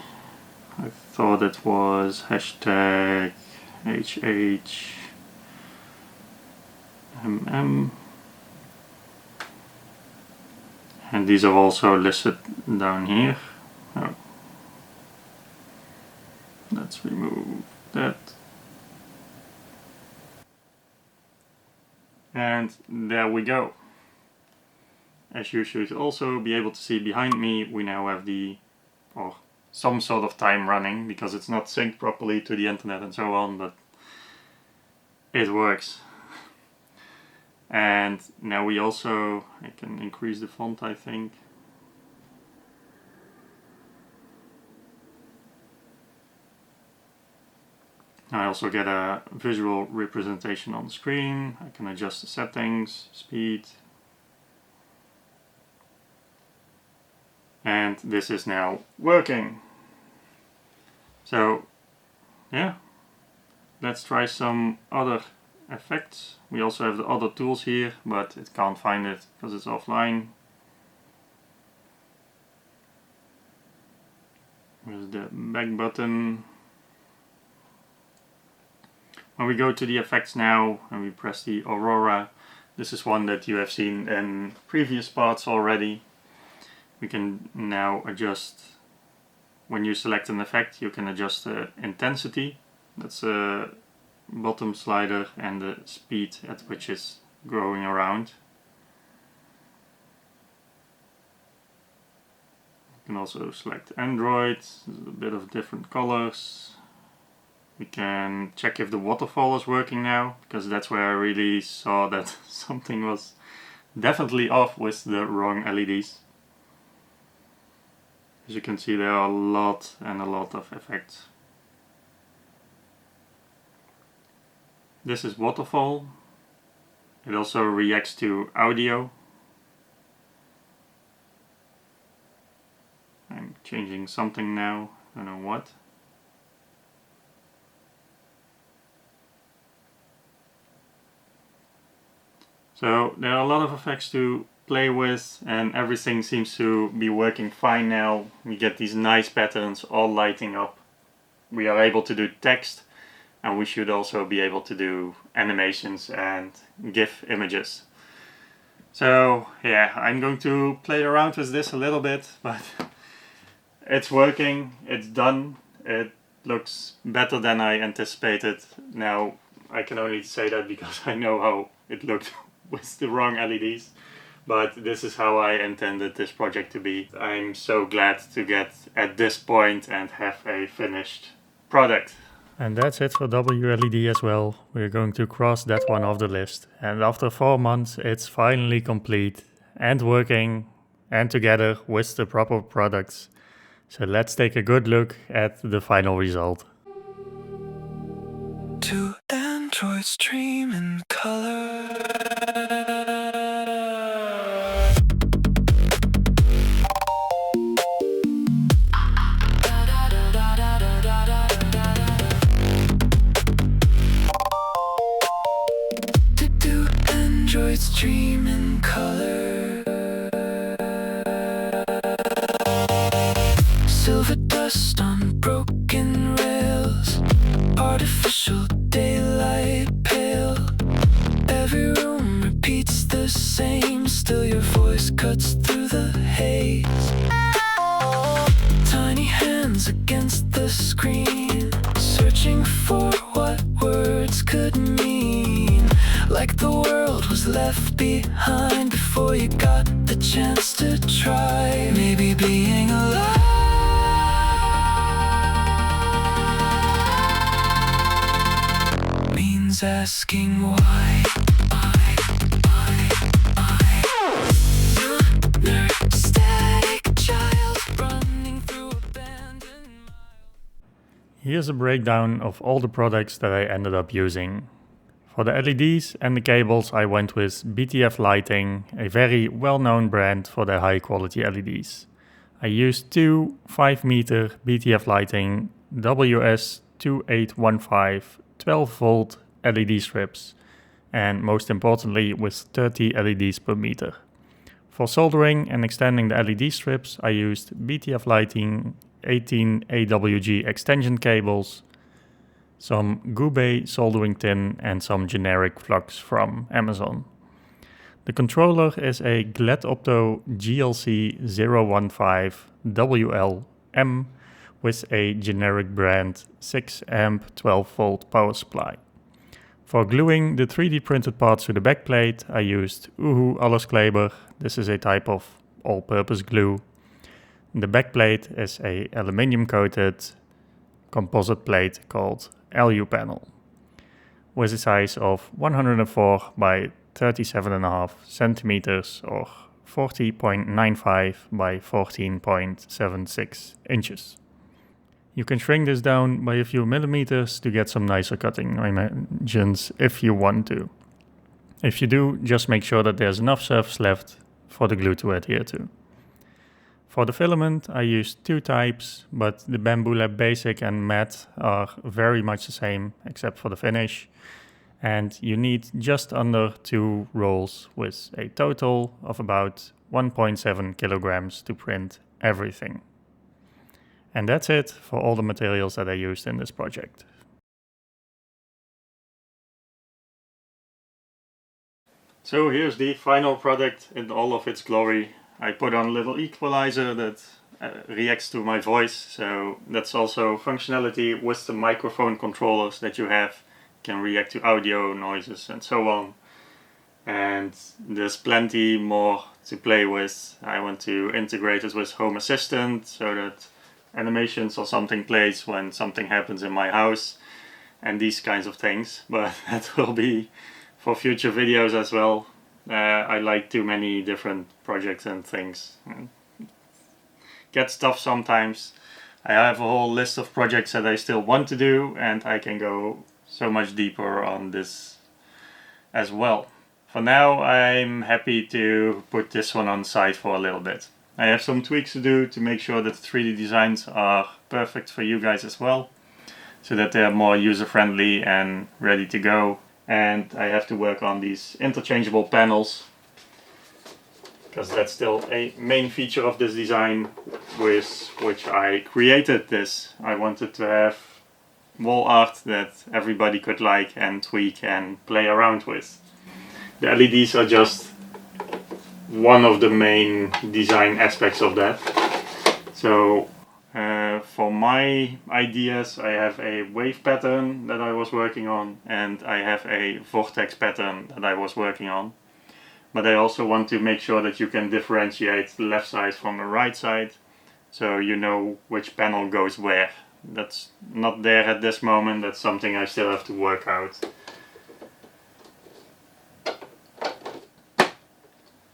I thought it was hashtag HHMM. And these are also listed down here. Oh. Let's remove that. And there we go. As you should also be able to see behind me, we now have some sort of time running because it's not synced properly to the internet and so on, but it works. And now we also, I can increase the font, I think. I also get a visual representation on the screen. I can adjust the settings, speed. And this is now working. So, yeah, let's try some other effects. We also have the other tools here, but it can't find it because it's offline. Here's the back button. When we go to the effects now and we press the Aurora, this is one that you have seen in previous parts already. We can now adjust, when you select an effect, you can adjust the intensity. That's a bottom slider, and the speed at which it's growing around. You can also select Android, there's a bit of different colors. We can check if the waterfall is working now, because that's where I really saw that something was definitely off with the wrong LEDs. As you can see, there are a lot of effects. This is waterfall. It also reacts to audio. I'm changing something now, I don't know what. So there are a lot of effects to play with, and everything seems to be working fine now. We get these nice patterns all lighting up. We are able to do text, and we should also be able to do animations and GIF images. So yeah, I'm going to play around with this a little bit, but it's working, it's done, it looks better than I anticipated. Now I can only say that because I know how it looked with the wrong LEDs, but this is how I intended this project to be. I'm so glad to get at this point and have a finished product. And that's it for WLED as well. We're going to cross that one off the list. And after 4 months, it's finally complete and working and together with the proper products. So let's take a good look at the final result. Two androids dream in color. Two androids dream in color. Silver dust on broken rails. Artificial daylight pale. Every room repeats the same. Still your voice cuts through the haze. Tiny hands against the screen, searching for what words could mean. Like the world was left behind before you got the chance to try. Maybe being alive means asking why. Static child running through abandoned. Here's a breakdown of all the products that I ended up using. For the LEDs and the cables, I went with BTF Lighting, a very well-known brand for their high-quality LEDs. I used two 5-meter BTF Lighting WS2815 12-volt LED strips, and most importantly with 30 LEDs per meter. For soldering and extending the LED strips, I used BTF Lighting 18 AWG extension cables, some Goubet soldering tin, and some generic flux from Amazon. The controller is a GLED Opto GLC015 WLM with a generic brand 6 amp 12 volt power supply. For gluing the 3D printed parts to the backplate, I used Uhu Alleskleber. This is a type of all-purpose glue. The backplate is a aluminium coated composite plate called LU panel with a size of 104 by 37.5 centimeters or 40.95 by 14.76 inches. You can shrink this down by a few millimeters to get some nicer cutting dimensions if you want to. If you do, just make sure that there's enough surface left for the glue to adhere to. For the filament, I used two types, but the Bamboo Lab Basic and Matte are very much the same, except for the finish. And you need just under 2 rolls with a total of about 1.7 kilograms to print everything. And that's it for all the materials that I used in this project. So here's the final product in all of its glory. I put on a little equalizer that reacts to my voice, so that's also functionality with the microphone controllers that you have, can react to audio, noises and so on. And there's plenty more to play with. I want to integrate it with Home Assistant so that animations or something plays when something happens in my house and these kinds of things, but that will be for future videos as well. I like too many different projects and things. Get stuff sometimes. I have a whole list of projects that I still want to do, and I can go so much deeper on this as well. For now, I'm happy to put this one on side for a little bit. I have some tweaks to do to make sure that the 3D designs are perfect for you guys as well, so that they're more user-friendly and ready to go. And I have to work on these interchangeable panels, because that's still a main feature of this design with which I created this. I wanted to have wall art that everybody could like and tweak and play around with. The LEDs are just one of the main design aspects of that. So for my ideas, I have a wave pattern that I was working on, and I have a vortex pattern that I was working on. But I also want to make sure that you can differentiate the left side from the right side, so you know which panel goes where. That's not there at this moment. That's something I still have to work out.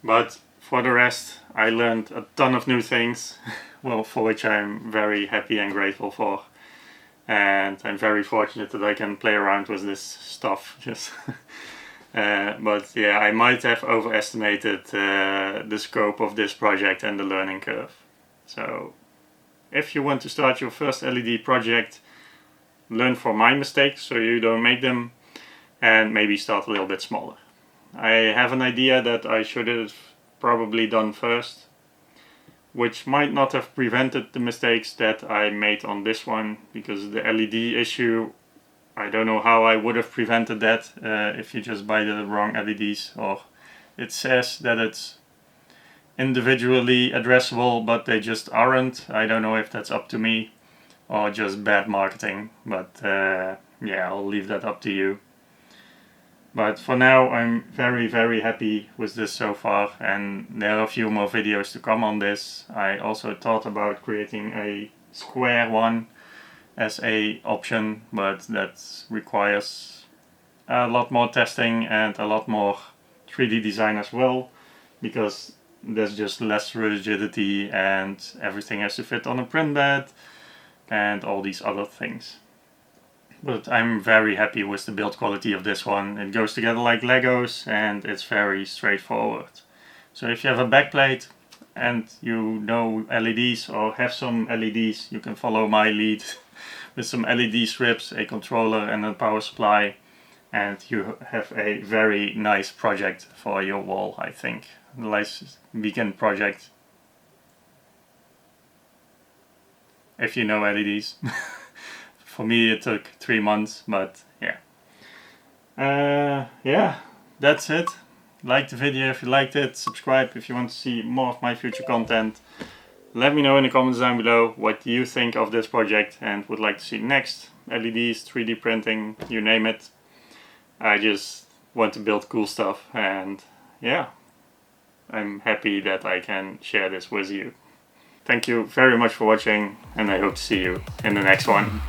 But for the rest, I learned a ton of new things, well, for which I'm very happy and grateful for. And I'm very fortunate that I can play around with this stuff. Just but yeah, I might have overestimated the scope of this project and the learning curve. So if you want to start your first LED project, learn from my mistakes so you don't make them, and maybe start a little bit smaller. I have an idea that I should have probably done first, which might not have prevented the mistakes that I made on this one, because the LED issue, I don't know how I would have prevented that if you just buy the wrong LEDs, or it says that it's individually addressable but they just aren't. I don't know if that's up to me or just bad marketing, but yeah, I'll leave that up to you. But for now, I'm very, very happy with this so far, and there are a few more videos to come on this. I also thought about creating a square one as a option, but that requires a lot more testing and a lot more 3D design as well, because there's just less rigidity and everything has to fit on a print bed and all these other things. But I'm very happy with the build quality of this one. It goes together like Legos and it's very straightforward. So if you have a backplate and you know LEDs or have some LEDs, you can follow my lead with some LED strips, a controller and a power supply, and you have a very nice project for your wall, I think. A nice weekend project, if you know LEDs. For me it took 3 months, but yeah. Yeah, that's it. Like the video if you liked it, subscribe if you want to see more of my future content. Let me know in the comments down below what you think of this project and would like to see next. LEDs, 3D printing, you name it. I just want to build cool stuff, and yeah, I'm happy that I can share this with you. Thank you very much for watching, and I hope to see you in the next one.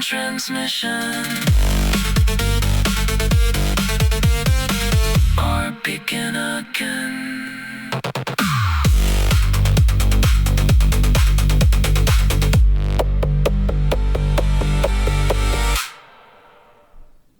Transmission or begin again.